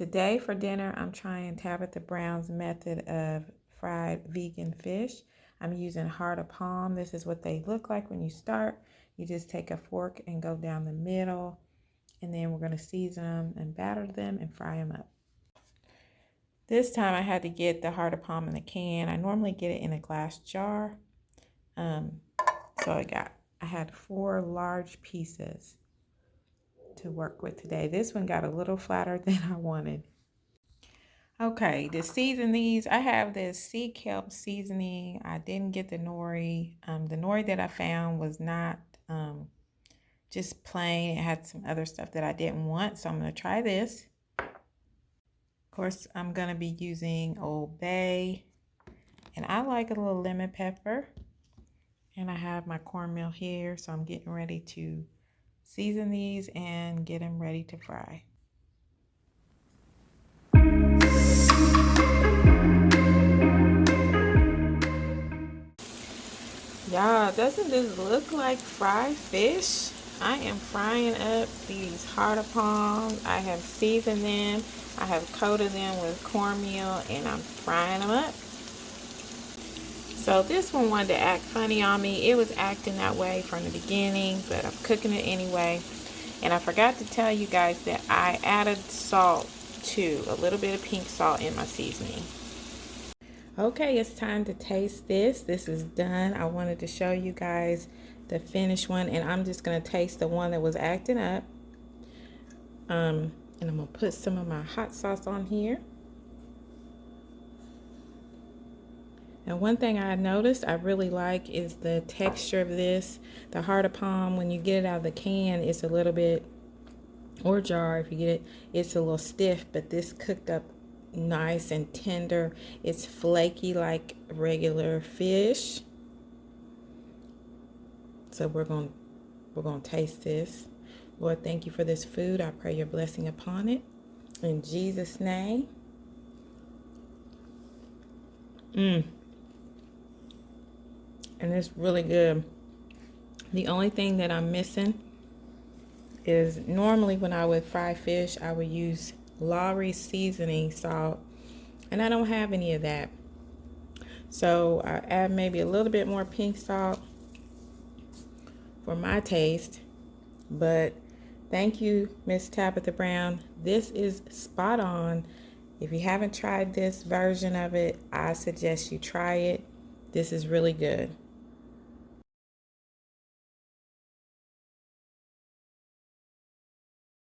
Today for dinner, I'm trying Tabitha Brown's method of fried vegan fish. I'm using heart of palm. This is what they look like when you start. You just take a fork and go down the middle, and then we're going to season them and batter them and fry them up. This time I had to get the heart of palm in a can. I normally get it in a glass jar. So I had 4 large pieces to work with today. This one got a little flatter than I wanted. Okay, to season these, I have this sea kelp seasoning. I didn't get the nori. The nori that I found was not just plain. It had some other stuff that I didn't want, so I'm going to try this. Of course, I'm going to be using Old Bay, and I like a little lemon pepper. And I have my cornmeal here, so I'm getting ready to season these and get them ready to fry. Y'all, doesn't this look like fried fish? I am frying up these heart of palms. I have seasoned them. I have coated them with cornmeal, and I'm frying them up. So this one wanted to act funny on me. It was acting that way from the beginning, but I'm cooking it anyway. And I forgot to tell you guys that I added salt too, a little bit of pink salt in my seasoning. Okay, it's time to taste this. This is done. I wanted to show you guys the finished one, and I'm just going to taste the one that was acting up. And I'm going to put some of my hot sauce on here. And one thing I noticed I really like is the texture of this. The heart of palm, when you get it out of the can, it's a little bit, or jar if you get it, it's a little stiff, but this cooked up nice and tender. It's flaky like regular fish. So we're going to taste this. Lord, thank you for this food. I pray your blessing upon it. In Jesus' name. And it's really good. The only thing that I'm missing is normally when I would fry fish, I would use Lowry seasoning salt, and I don't have any of that. So I add maybe a little bit more pink salt for my taste. But thank you, Miss Tabitha Brown. This is spot on. If you haven't tried this version of it, I suggest you try it. This is really good.